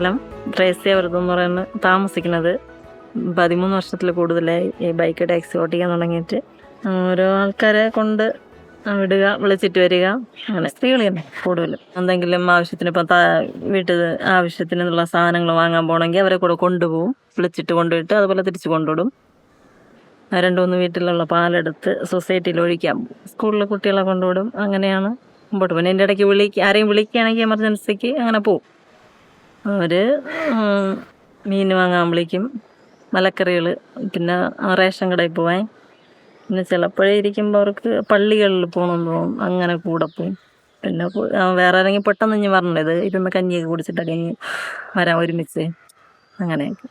സ്ഥലം ത്രേസ്യാവൃതം എന്ന് പറയുന്ന താമസിക്കുന്നത്. 13 വർഷത്തിൽ കൂടുതലായി ഈ ബൈക്ക് ടാക്സി ഓടിക്കാൻ തുടങ്ങിയിട്ട്. ഓരോ ആൾക്കാരെ കൊണ്ട് വിടുക, വിളിച്ചിട്ട് വരിക, അങ്ങനെ സ്ത്രീകൾ തന്നെ കൂടുതലും. എന്തെങ്കിലും ആവശ്യത്തിന് ഇപ്പം വീട്ടിൽ ആവശ്യത്തിനുള്ള സാധനങ്ങൾ വാങ്ങാൻ പോകണമെങ്കിൽ അവരെ കൂടെ കൊണ്ടുപോകും, വിളിച്ചിട്ട് കൊണ്ടുപോയിട്ട് അതുപോലെ തിരിച്ച് കൊണ്ടുവിടും. 2-3 വീട്ടിലുള്ള പാലെടുത്ത് സൊസൈറ്റിയിൽ ഒഴിക്കാൻ പോകും. സ്കൂളിൽ കുട്ടികളെ കൊണ്ടുവിടും. അങ്ങനെയാണ് മുമ്പോട്ട് പോകുന്നത്. എൻ്റെ ഇടയ്ക്ക് ആരെയും വിളിക്കുകയാണെങ്കിൽ എമർജൻസിക്ക് അങ്ങനെ പോവും. അവർ മീൻ വാങ്ങാൻ വിളിക്കും, മലക്കറികൾ, പിന്നെ റേഷൻ കടയിൽ പോവാൻ, പിന്നെ ചിലപ്പോഴേ ഇരിക്കുമ്പോൾ അവർക്ക് പള്ളികളിൽ പോകണമെന്ന് തോന്നും, അങ്ങനെ കൂടെ പോവും. പിന്നെ വേറെ ആരെങ്കിലും പെട്ടെന്ന് ഇനി പറഞ്ഞത് ഇരുന്ന് കഞ്ഞിയൊക്കെ കുടിച്ചിട്ടൊക്കെ ഇനി വരാൻ ഒരുമിച്ച്, അങ്ങനെയൊക്കെ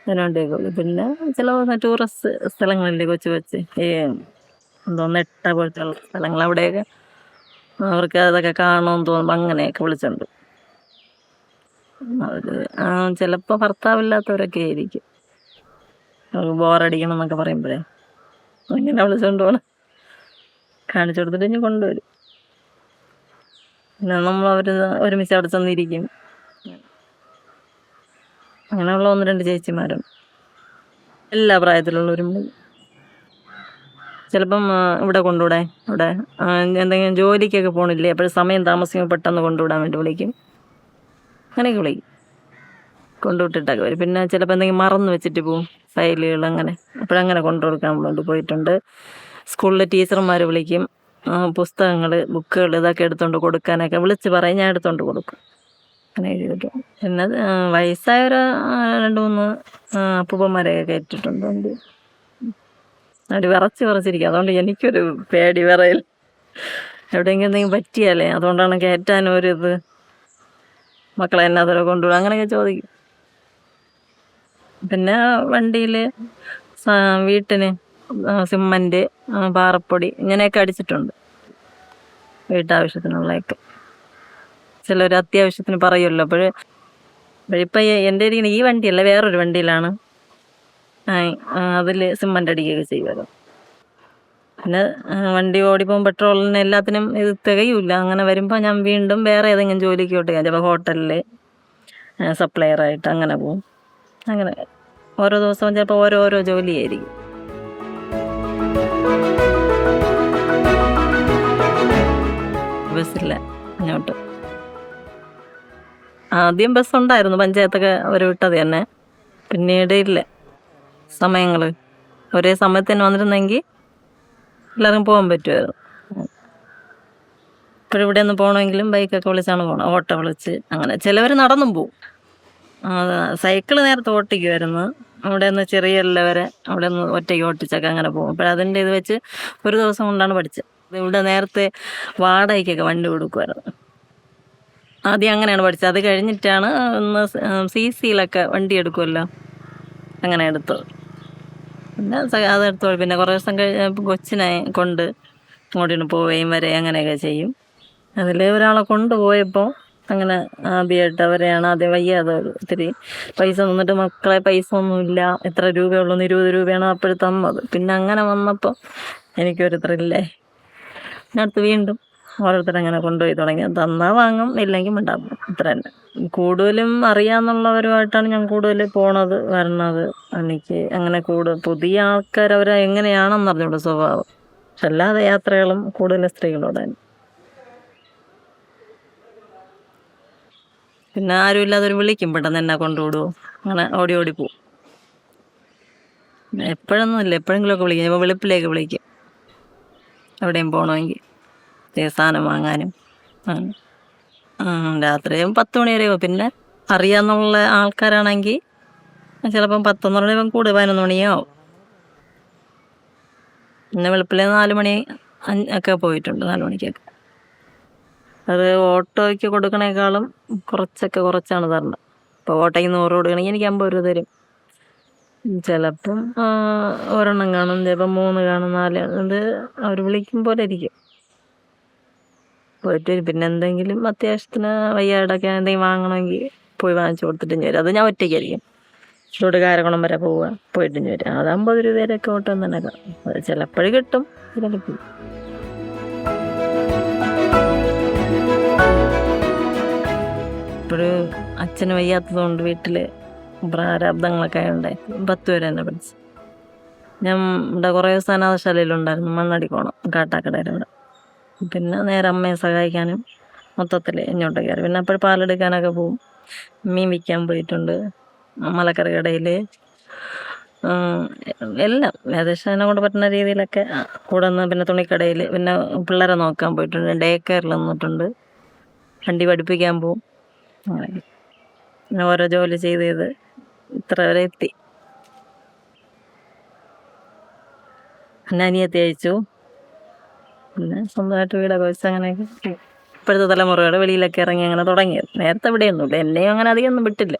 അതിനുവേണ്ടിയൊക്കെ ഉള്ളു. പിന്നെ ചില ടൂറിസ്റ്റ് സ്ഥലങ്ങളില്ലേ, കൊച്ചു ഈ നെട്ട പോലത്തെ ഉള്ള സ്ഥലങ്ങൾ, അവിടെയൊക്കെ അവർക്ക് അതൊക്കെ കാണണമെന്ന് തോന്നുമ്പോൾ അങ്ങനെയൊക്കെ വിളിച്ചുണ്ട്. അവർ ചിലപ്പോൾ ഭർത്താവില്ലാത്തവരൊക്കെ ആയിരിക്കും, ബോറടിക്കണം എന്നൊക്കെ പറയുമ്പോഴേ അങ്ങനെ വിളിച്ചുകൊണ്ട് പോകണം, കാണിച്ചു കൊടുത്തിട്ട് ഇനി കൊണ്ടുവരും. പിന്നെ നമ്മൾ അവർ ഒരുമിച്ച് അവിടെ ചെന്നിരിക്കും. അങ്ങനെയുള്ള 1-2 ചേച്ചിമാരുണ്ട്. എല്ലാ പ്രായത്തിലുള്ളവരും ചിലപ്പം ഇവിടെ കൊണ്ടുവിടാൻ, ഇവിടെ എന്തെങ്കിലും ജോലിക്കൊക്കെ പോകണില്ലേ, അപ്പോഴും സമയം താമസിക്കുമ്പോൾ പെട്ടെന്ന് കൊണ്ടുവിടാൻ വേണ്ടി വിളിക്കും, അങ്ങനെയൊക്കെ വിളിക്കും, കൊണ്ടുവിട്ടിട്ടൊക്കെ വരും. പിന്നെ ചിലപ്പോൾ എന്തെങ്കിലും മറന്ന് വെച്ചിട്ട് പോവും, ഫയലുകൾ, അങ്ങനെ അപ്പോഴങ്ങനെ കൊണ്ടുകൊടുക്കാൻ കൊണ്ട് പോയിട്ടുണ്ട്. സ്കൂളിലെ ടീച്ചർമാർ വിളിക്കും, പുസ്തകങ്ങൾ, ബുക്കുകൾ ഇതൊക്കെ എടുത്തുകൊണ്ട് കൊടുക്കാനൊക്കെ വിളിച്ച് പറയും, ഞാൻ എടുത്തുകൊണ്ട് കൊടുക്കും, അങ്ങനെ ചെയ്തിട്ട്. പിന്നെ വയസ്സായൊരു 2-3 അപ്പൂപ്പന്മാരെയൊക്കെ കയറ്റിയിട്ടുണ്ട്. അവർ വിറച്ചിരിക്കും, അതുകൊണ്ട് എനിക്കൊരു പേടി, വിറയിൽ എവിടെയെങ്കിലും എന്തെങ്കിലും പറ്റിയാലേ, അതുകൊണ്ടാണ് കയറ്റാനും ഒരിത്. മക്കളെ എന്നാ കൊണ്ടുപോകും, അങ്ങനെയൊക്കെ ചോദിക്കും. പിന്നെ വണ്ടിയിൽ വീട്ടിന് സിമൻറ്റ്, പാറപ്പൊടി ഇങ്ങനെയൊക്കെ അടിച്ചിട്ടുണ്ട്, വീട്ടാവശ്യത്തിനുള്ളതൊക്കെ. ചിലർ അത്യാവശ്യത്തിന് പറയുമല്ലോ, ഇപ്പം എൻ്റെ ഇരിക്കുന്ന ഈ വണ്ടിയല്ല, വേറൊരു വണ്ടിയിലാണ്, അതിൽ സിമൻ്റ് അടിക്കുകയൊക്കെ ചെയ്യുമല്ലോ. പിന്നെ വണ്ടി ഓടിപ്പോകും, പെട്രോളിന് എല്ലാത്തിനും ഇത് തികയില്ല. അങ്ങനെ വരുമ്പോൾ ഞാൻ വീണ്ടും വേറെ ഏതെങ്കിലും ജോലിക്കോട്ട് ചിലപ്പോൾ ഹോട്ടലിൽ സപ്ലയറായിട്ട് അങ്ങനെ പോകും. അങ്ങനെ ഓരോ ദിവസവും ചിലപ്പോൾ ഓരോ ജോലിയായിരിക്കും. ബസ്സില്ല അങ്ങോട്ട്. ആദ്യം ബസ്സുണ്ടായിരുന്നു, പഞ്ചായത്തൊക്കെ അവർ വിട്ടത് തന്നെ. പിന്നീട് ഇല്ല, സമയങ്ങൾ ഒരേ സമയത്ത് തന്നെ വന്നിരുന്നെങ്കിൽ എല്ലാവർക്കും പോകാൻ പറ്റുമായിരുന്നു. ഇപ്പോഴിവിടെ നിന്ന് പോകണമെങ്കിലും ബൈക്കൊക്കെ വിളിച്ചാണ് പോകണം, ഓട്ടോ വിളിച്ച്. അങ്ങനെ ചിലവർ നടന്നും പോവും. സൈക്കിള് നേരത്തെ ഓട്ടിക്കുമായിരുന്നു, അവിടെ നിന്ന് ചെറിയ വരെ അവിടെ നിന്ന് ഒറ്റയ്ക്ക് ഓട്ടിച്ചൊക്കെ അങ്ങനെ പോകും. അപ്പോഴതിൻ്റെ ഇത് വെച്ച് ഒരു ദിവസം കൊണ്ടാണ് പഠിച്ചത്. ഇവിടെ നേരത്തെ വാടകയ്ക്കൊക്കെ വണ്ടി കൊടുക്കുമായിരുന്നു, ആദ്യം അങ്ങനെയാണ് പഠിച്ചത്. അത് കഴിഞ്ഞിട്ടാണ് ഒന്ന് CCയിലൊക്കെ വണ്ടി എടുക്കുമല്ലോ, അങ്ങനെ എടുത്തത്. പിന്നെ അതെടുത്തോളൂ. പിന്നെ കുറേ ദിവസം കഴിഞ്ഞപ്പോൾ കൊച്ചിനെ കൊണ്ട് അങ്ങോട്ടിന് പോവുകയും വരെ അങ്ങനെയൊക്കെ ചെയ്യും. അതിൽ ഒരാളെ കൊണ്ടുപോയപ്പോൾ അങ്ങനെ ആദ്യമായിട്ട് അവരെയാണ് ആദ്യം വയ്യാതെ ഒത്തിരി പൈസ തന്നിട്ട്, മക്കളെ പൈസ ഒന്നുമില്ല, എത്ര രൂപയുള്ളൂ, 20 രൂപയാണ് അപ്പോഴും തന്നത്. പിന്നെ അങ്ങനെ വന്നപ്പോൾ എനിക്കൊരു ത്രില്ലേ. അടുത്ത് വീണ്ടും ഓരോരുത്തരങ്ങനെ കൊണ്ടുപോയി തുടങ്ങി. തന്നാൽ വാങ്ങും, ഇല്ലെങ്കിൽ മിണ്ടാകും, ഇത്ര തന്നെ. കൂടുതലും അറിയാമെന്നുള്ളവരുമായിട്ടാണ് ഞാൻ കൂടുതൽ പോണത്, വരണത്. എനിക്ക് അങ്ങനെ പുതിയ ആൾക്കാർ അവർ എങ്ങനെയാണെന്ന് അറിഞ്ഞുള്ളൂ സ്വഭാവം. പക്ഷെ അല്ലാതെ യാത്രകളും കൂടുതലും സ്ത്രീകളോടാണ്. പിന്നെ ആരും ഇല്ലാതൊരു വിളിക്കും, പെട്ടെന്ന് എന്നെ കൊണ്ടുവിടുമോ, അങ്ങനെ ഓടി പോവും. എപ്പോഴൊന്നും ഇല്ല, എപ്പോഴെങ്കിലുമൊക്കെ വിളിക്കും. ഇപ്പോൾ വെളുപ്പിലേക്ക് വിളിക്കും, എവിടെയും പോകണമെങ്കിൽ, സാധനം വാങ്ങാനും. രാത്രിയും 10 മണി വരെ. പിന്നെ അറിയാമെന്നുള്ള ആൾക്കാരാണെങ്കിൽ ചിലപ്പം 10 കൂടെ 11 മണിയാവും. പിന്നെ വെളുപ്പിലെ 4 മണി ഒക്കെ പോയിട്ടുണ്ട്, 4 മണിക്കൊക്കെ. അത് ഓട്ടോയ്ക്ക് കൊടുക്കണേക്കാളും കുറച്ചാണ് തരണം. ഇപ്പോൾ ഓട്ടോയ്ക്ക് 100 കൊടുക്കണമെങ്കിൽ എനിക്ക് 50 രൂപ തരും. ചിലപ്പം ഒരെണ്ണം കാണും, ചിലപ്പം 3 കാണും, 4. അത് അവർ വിളിക്കും പോലെ ഇരിക്കും. പോയിട്ട് പിന്നെ എന്തെങ്കിലും അത്യാവശ്യത്തിന് വയ്യാടൊക്കെ എന്തെങ്കിലും വാങ്ങണമെങ്കിൽ പോയി വാങ്ങിച്ചു കൊടുത്തിട്ടും വരും. അത് ഞാൻ ഒറ്റയ്ക്കായിരിക്കും. ചൂടുകാരകുളം വരെ പോയിട്ടും വരും. അത് 50 രൂപയൊക്കെ ഓട്ടം തന്നെ കാണും. അത് ചിലപ്പോഴും കിട്ടും, ചിലപ്പോൾ. അപ്പോഴ് അച്ഛന് വയ്യാത്തതുകൊണ്ട് വീട്ടിൽ പ്രാരാബ്ദങ്ങളൊക്കെ ഉണ്ടായി. 10 വരെ തന്നെ പഠിച്ചു. ഞാൻ ഇവിടെ കുറേ ദിവസം അനാഥശാലയിലുണ്ടായിരുന്നു, മണ്ണടിക്കോണം കാട്ടാക്കടയിലൂടെ. പിന്നെ നേരെ അമ്മയെ സഹായിക്കാനും മൊത്തത്തിൽ ഇങ്ങോട്ട് കയറി. പിന്നെ അപ്പോൾ പാലെടുക്കാനൊക്കെ പോവും, മീൻ വിൽക്കാൻ പോയിട്ടുണ്ട്, മലക്കറി കടയിൽ, എല്ലാം ഏകദേശം എന്നെ കൊണ്ട് പറ്റുന്ന രീതിയിലൊക്കെ കൂടെ നിന്ന്. പിന്നെ തുണിക്കടയിൽ, പിന്നെ പിള്ളേരെ നോക്കാൻ പോയിട്ടുണ്ട്, ഡേ കെയറിൽ നിന്നിട്ടുണ്ട്, വണ്ടി പഠിപ്പിക്കാൻ പോവും. അങ്ങനെ പിന്നെ ഓരോ ജോലി ചെയ്ത് ഇത്ര വരെ എത്തി. പിന്നെ അനിയത്തി അയച്ചു, പിന്നെ സ്വന്തമായിട്ട് വീടൊക്കെ വെച്ച് അങ്ങനെയൊക്കെ ഇപ്പോഴത്തെ തലമുറയുടെ വെളിയിലൊക്കെ ഇറങ്ങി അങ്ങനെ തുടങ്ങിയത്. നേരത്തെ ഇവിടെയൊന്നുമില്ല, എന്നെയും അങ്ങനെ അധികം ഒന്നും വിട്ടില്ല.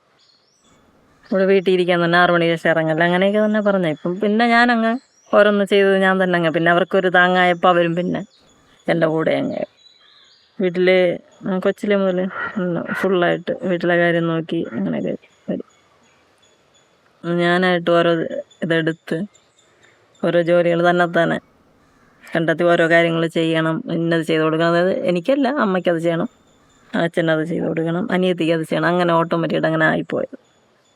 ഇവിടെ വീട്ടിൽ ഇരിക്കാൻ തന്നെ 6 മണിക്ക് ശേഷം ഇറങ്ങല്ല, അങ്ങനെയൊക്കെ തന്നെ പറഞ്ഞു. ഇപ്പം പിന്നെ ഞാനങ്ങ് ഓരോന്ന് ചെയ്തത് ഞാൻ തന്നെ അങ്ങ്, പിന്നെ അവർക്കൊരു താങ്ങായപ്പോൾ അവരും പിന്നെ എൻ്റെ കൂടെ അങ്ങ്. വീട്ടിൽ കൊച്ചിലെ മുതൽ ഫുള്ളായിട്ട് വീട്ടിലെ കാര്യം നോക്കി അങ്ങനെയൊക്കെ വരും. ഞാനായിട്ട് ഓരോ ഇതെടുത്ത് ഓരോ ജോലികൾ തന്നെ കണ്ടെത്തി ഓരോ കാര്യങ്ങൾ ചെയ്യണം, ഇന്നത് ചെയ്ത് കൊടുക്കണം. അതായത് എനിക്കല്ല, അമ്മയ്ക്കത് ചെയ്യണം, അച്ഛനത് ചെയ്ത് കൊടുക്കണം, അനിയത്തിക്ക് അത് ചെയ്യണം. അങ്ങനെ ഓട്ടോമാറ്റിക്കായിട്ട് അങ്ങനെ ആയിപ്പോയത്.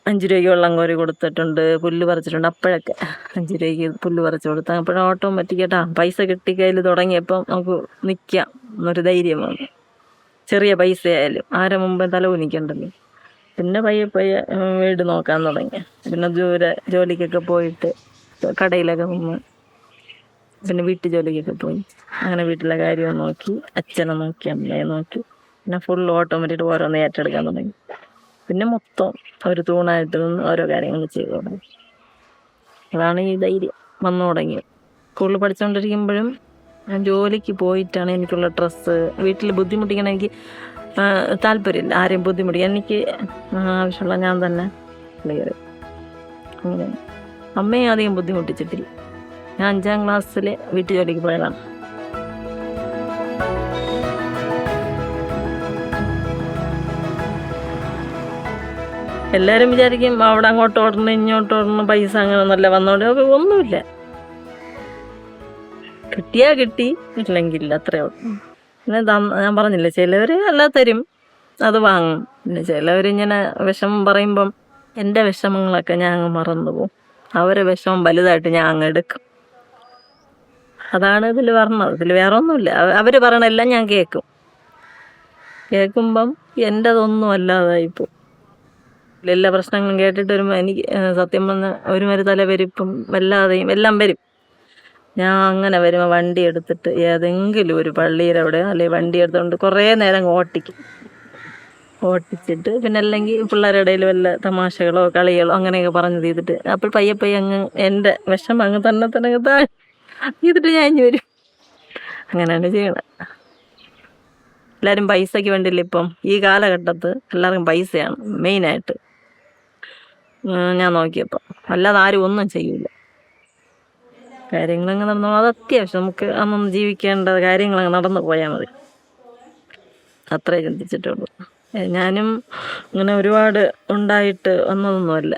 5 രൂപയ്ക്ക് വെള്ളം കോരി കൊടുത്തിട്ടുണ്ട്, പുല്ല് പറിച്ചിട്ടുണ്ട്. അപ്പോഴൊക്കെ 5 രൂപയ്ക്ക് പുല്ല് പറിച്ച് കൊടുത്താൽ അപ്പോഴും ഓട്ടോമാറ്റിക്കായിട്ടാ പൈസ കിട്ടി കയ്യിൽ തുടങ്ങിയപ്പം നമുക്ക് നിൽക്കാം എന്നൊരു ധൈര്യം വന്നു. ചെറിയ പൈസ ആയാലും ആരെ മുമ്പേ തല കുനിക്കണ്ടല്ലോ. പിന്നെ പയ്യെ വീട് നോക്കാൻ തുടങ്ങി. പിന്നെ ദൂരെ ജോലിക്കൊക്കെ പോയിട്ട് കടയിലൊക്കെ നിന്ന്, പിന്നെ വീട്ടു ജോലിക്കൊക്കെ പോയി. അങ്ങനെ വീട്ടിലെ കാര്യം നോക്കി, അച്ഛനെ നോക്കി, അമ്മയെ നോക്കി. പിന്നെ ഫുൾ ഓട്ടോമാറ്റിക് ഓരോന്ന് ഏറ്റെടുക്കാൻ തുടങ്ങി. പിന്നെ മൊത്തം ഒരു തൂണായിട്ട് നിന്ന് ഓരോ കാര്യങ്ങൾ ചെയ്തു തുടങ്ങി. അതാണ് ഈ ധൈര്യം വന്നു തുടങ്ങിയത്. സ്കൂളിൽ പഠിച്ചുകൊണ്ടിരിക്കുമ്പോഴും ഞാൻ ജോലിക്ക് പോയിട്ടാണ് എനിക്കുള്ള ഡ്രസ്സ് വീട്ടിൽ ബുദ്ധിമുട്ടിക്കണം. എനിക്ക് താല്പര്യമില്ല ആരെയും ബുദ്ധിമുട്ടിക്കാൻ. എനിക്ക് ആവശ്യമുള്ള ഞാൻ തന്നെ ക്ലിയർ. അങ്ങനെ അമ്മയെ അധികം ബുദ്ധിമുട്ടിച്ചിട്ടില്ല. ഞാൻ 5ാം ക്ലാസ്സിൽ വീട്ടു ജോലിക്ക് പോയതാണ്. എല്ലാവരും വിചാരിക്കും അവിടെ അങ്ങോട്ട് ഓടണം ഇങ്ങോട്ട് ഓടണം, പൈസ അങ്ങനെ ഒന്നുമല്ല വന്നോണ്ട്. ഒന്നുമില്ല, കിട്ടിയാ കിട്ടി, ഇല്ലെങ്കിൽ അത്രേ ഉള്ളൂ. പിന്നെ ഞാൻ പറഞ്ഞില്ലേ, ചിലവർ എല്ലാം തരും, അത് വാങ്ങും. പിന്നെ ചിലവരിങ്ങനെ വിഷമം പറയുമ്പം എൻ്റെ വിഷമങ്ങളൊക്കെ ഞാൻ അങ്ങ് മറന്നു പോകും. അവരെ വിഷമം വലുതായിട്ട് ഞാൻ അങ്ങ് എടുക്കും. അതാണ് ഇതിൽ പറഞ്ഞത്. ഇതിൽ വേറെ ഒന്നുമില്ല. അവർ പറയണെല്ലാം ഞാൻ കേൾക്കുമ്പം എൻ്റെതൊന്നും അല്ലാതായിപ്പോൾ എല്ലാ പ്രശ്നങ്ങളും കേട്ടിട്ട് വരുമ്പോൾ എനിക്ക് സത്യം പറഞ്ഞാൽ ഒരുമാതിരി തലവരിപ്പും വല്ലാതെയും എല്ലാം വരും. ഞാൻ അങ്ങനെ വരുമ്പോൾ വണ്ടി എടുത്തിട്ട് ഏതെങ്കിലും ഒരു പള്ളിയുടെ അവിടെ അല്ലെങ്കിൽ വണ്ടി എടുത്തുകൊണ്ട് കുറേ നേരം ഓട്ടിച്ചിട്ട് പിന്നെ അല്ലെങ്കിൽ പിള്ളേരുടെ ഇടയിൽ വല്ല തമാശകളോ കളികളോ അങ്ങനെയൊക്കെ പറഞ്ഞ് ചെയ്തിട്ട് അപ്പോൾ പയ്യെ അങ്ങ് എൻ്റെ വിഷമം അങ്ങ് തന്നെ ചെയ്തിട്ട് ഞാൻ ഇനി വരും. അങ്ങനെയാണ് ചെയ്യണത്. എല്ലാവരും പൈസയ്ക്ക് വേണ്ടിയില്ല ഇപ്പം ഈ കാലഘട്ടത്ത്, എല്ലാവർക്കും പൈസയാണ് മെയിനായിട്ട്. ഞാൻ നോക്കിയപ്പോൾ അല്ലാതെ ആരും ഒന്നും ചെയ്യില്ല. കാര്യങ്ങളങ്ങ് നടന്നു, അത് അത്യാവശ്യം നമുക്ക് അന്നൊന്ന് ജീവിക്കേണ്ട കാര്യങ്ങളങ്ങ് നടന്നു പോയാൽ മതി, അത്രേ ചിന്തിച്ചിട്ടുള്ളൂ. ഞാനും ഇങ്ങനെ ഒരുപാട് ഉണ്ടായിട്ട് വന്നതൊന്നുമല്ല.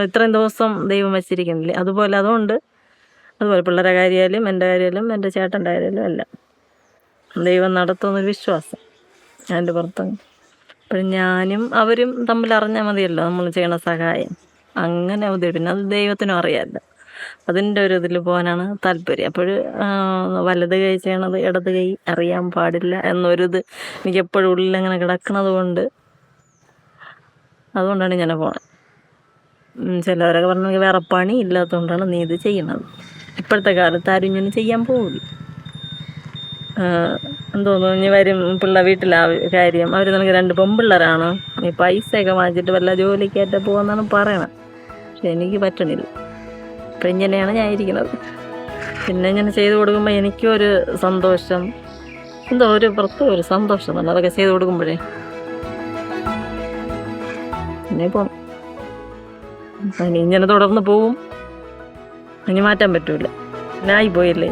ഇത്രയും ദിവസം ദൈവം വച്ചിരിക്കുന്നില്ലേ, അതുപോലെ പിള്ളേരുടെ കാര്യമായാലും എൻ്റെ കാര്യമായാലും എൻ്റെ ചേട്ടൻ്റെ കാര്യമായാലും എല്ലാം ദൈവം നടത്തുമെന്നൊരു വിശ്വാസം എൻ്റെ പുറത്തങ്ങ്. അപ്പോൾ ഞാനും അവരും തമ്മിൽ അറിഞ്ഞാൽ മതിയല്ലോ നമ്മൾ ചെയ്യണ സഹായം. അങ്ങനെ പിന്നെ അത് ദൈവത്തിനും അറിയാമല്ലോ. അതിൻ്റെ ഒരു ഇതിൽ പോകാനാണ് താല്പര്യം. അപ്പോൾ വലത് കൈ ചെയ്യണത് ഇടത് കൈ അറിയാൻ പാടില്ല എന്നൊരിത് എനിക്ക് എപ്പോഴും ഉള്ളിലങ്ങനെ കിടക്കണത് അതുകൊണ്ടാണ് ഇങ്ങനെ പോണത്. ചിലവരൊക്കെ പറഞ്ഞെങ്കിൽ വേറെ പണി ഇല്ലാത്തതുകൊണ്ടാണ് നീ ഇത് ചെയ്യണത്. ഇപ്പോഴത്തെ കാലത്ത് ആരും ഇങ്ങനെ ചെയ്യാൻ പോകില്ല. എന്തോന്നു ഇനി വരും വീട്ടിലെ കാര്യം. അവർ നമുക്ക് 2 പെൺപിള്ളേരാണ്, നീ പൈസയൊക്കെ വാങ്ങിച്ചിട്ട് വല്ല ജോലിക്കായിട്ട് പോകുമെന്നാണ് പറയണത്. പക്ഷെ എനിക്ക് പറ്റണില്ല. അപ്പം ഇങ്ങനെയാണ് ഞാൻ ഇരിക്കുന്നത്. പിന്നെ ഇങ്ങനെ ചെയ്ത് കൊടുക്കുമ്പോൾ എനിക്കൊരു സന്തോഷം, ഒരു പ്രത്യേക ഒരു സന്തോഷം തന്നെ അതൊക്കെ ചെയ്ത് കൊടുക്കുമ്പോഴേ. ഇനിയിപ്പം ഇങ്ങനെ തുടർന്ന് പോവും, ഇനി മാറ്റാൻ പറ്റൂല, പിന്നെ ആയിപ്പോയില്ലേ.